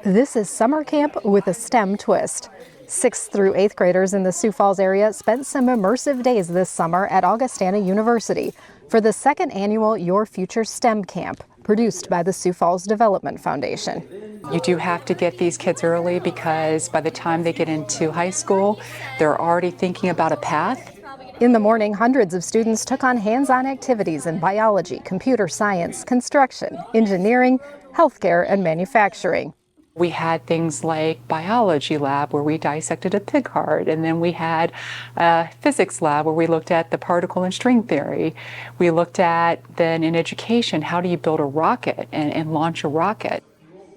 This is summer camp with a STEM twist. 6th through 8th graders in the Sioux Falls area spent some immersive days this summer at Augustana University for the second annual Your Future STEM Camp, produced by the Sioux Falls Development Foundation. You do have to get these kids early because by the time they get into high school, they're already thinking about a path. In the morning, hundreds of students took on hands-on activities in biology, computer science, construction, engineering, healthcare, and manufacturing. We had things like biology lab where we dissected a pig heart, and then we had a physics lab where we looked at the particle and string theory. We looked at then in education, how do you build a rocket and launch a rocket?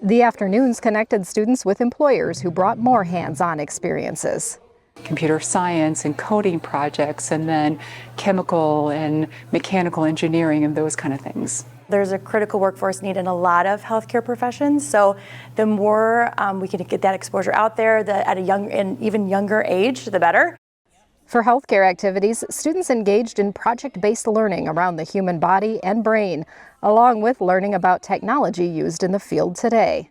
The afternoons connected students with employers who brought more hands-on experiences. Computer science and coding projects, and then chemical and mechanical engineering and those kind of things. There's a critical workforce need in a lot of healthcare professions, so the more we can get that exposure out there at a young and even younger age, the better. For healthcare activities, students engaged in project-based learning around the human body and brain, along with learning about technology used in the field today.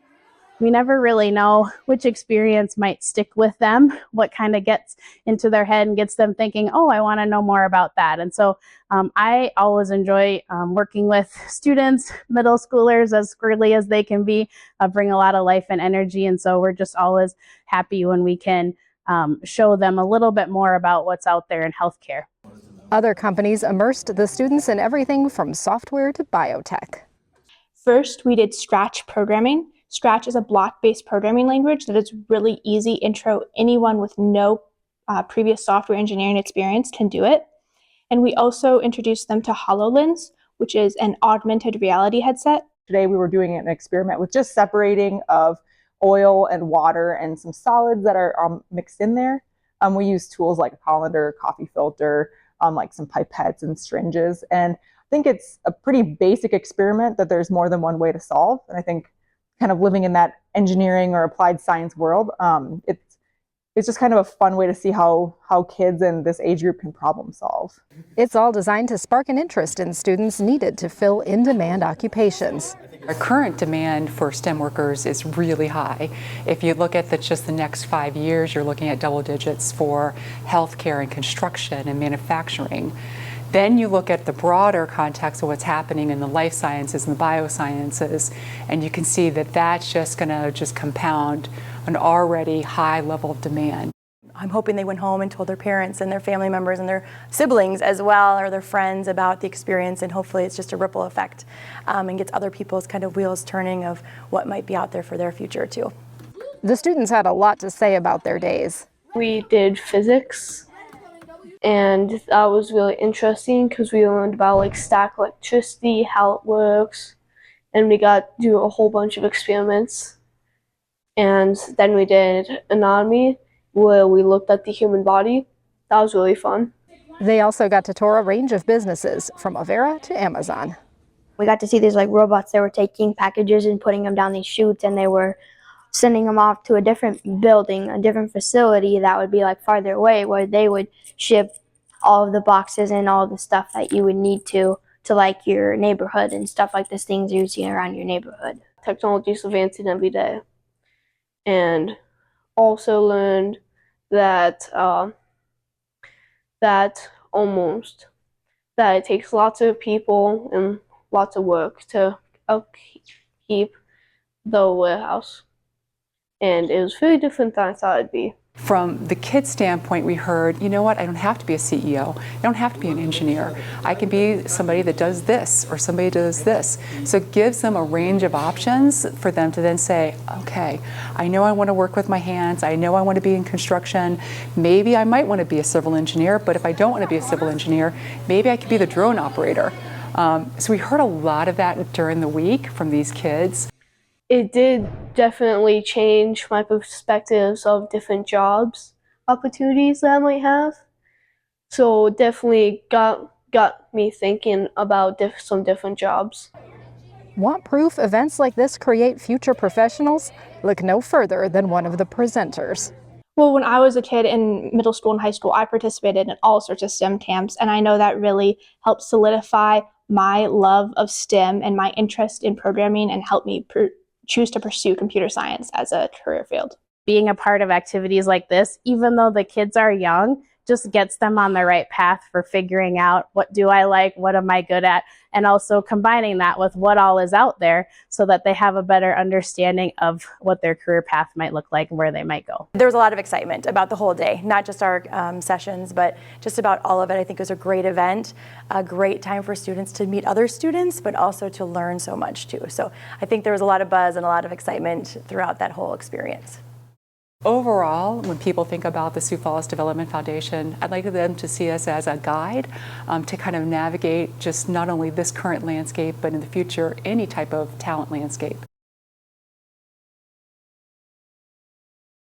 We never really know which experience might stick with them, what kind of gets into their head and gets them thinking, oh, I want to know more about that. And so I always enjoy working with students, middle schoolers, as squirrely as they can be, bring a lot of life and energy. And so we're just always happy when we can show them a little bit more about what's out there in healthcare. Other companies immersed the students in everything from software to biotech. First, we did Scratch programming. Scratch is a block-based programming language that is really easy intro. Anyone with no previous software engineering experience can do it. And we also introduced them to HoloLens, which is an augmented reality headset. Today we were doing an experiment with just separating of oil and water and some solids that are mixed in there. We use tools like a colander, coffee filter, like some pipettes and syringes. And I think it's a pretty basic experiment that there's more than one way to solve. And I think kind of living in that engineering or applied science world, it's just kind of a fun way to see how kids in this age group can problem solve. It's all designed to spark an interest in students needed to fill in-demand occupations. Our current demand for STEM workers is really high. If you look at just the next 5 years, you're looking at double digits for healthcare and construction and manufacturing. Then you look at the broader context of what's happening in the life sciences and the biosciences, and you can see that that's just going to compound an already high level of demand. I'm hoping they went home and told their parents and their family members and their siblings as well, or their friends, about the experience, and hopefully it's just a ripple effect and gets other people's kind of wheels turning of what might be out there for their future too. The students had a lot to say about their days. We did physics, and that was really interesting because we learned about like static electricity, how it works, and we got to do a whole bunch of experiments. And then we did anatomy, where we looked at the human body. That was really fun. They also got to tour a range of businesses, from Avera to Amazon. We got to see these like robots that were taking packages and putting them down these chutes, and they were sending them off to a different building, a different facility that would be like farther away, where they would ship all of the boxes and all the stuff that you would need to like your neighborhood and stuff like this, things you see around your neighborhood. Technology is advancing every day. And also learned that that it takes lots of people and lots of work to upkeep the warehouse. And it was very different than I thought it'd be. From the kids' standpoint, we heard, you know what, I don't have to be a CEO. I don't have to be an engineer. I can be somebody that does this or somebody does this. So it gives them a range of options for them to then say, okay, I know I want to work with my hands. I know I want to be in construction. Maybe I might want to be a civil engineer, but if I don't want to be a civil engineer, maybe I could be the drone operator. So we heard a lot of that during the week from these kids. It did definitely change my perspectives of different jobs opportunities that I might have. So it definitely got me thinking about some different jobs. Want proof events like this create future professionals? Look no further than one of the presenters. Well, when I was a kid in middle school and high school, I participated in all sorts of STEM camps, and I know that really helped solidify my love of STEM and my interest in programming and helped me choose to pursue computer science as a career field. Being a part of activities like this, even though the kids are young, just gets them on the right path for figuring out what do I like, what am I good at, and also combining that with what all is out there so that they have a better understanding of what their career path might look like and where they might go. There was a lot of excitement about the whole day, not just our sessions, but just about all of it. I think it was a great event, a great time for students to meet other students, but also to learn so much too. So I think there was a lot of buzz and a lot of excitement throughout that whole experience. Overall, when people think about the Sioux Falls Development Foundation, I'd like them to see us as a guide to kind of navigate just not only this current landscape, but in the future, any type of talent landscape.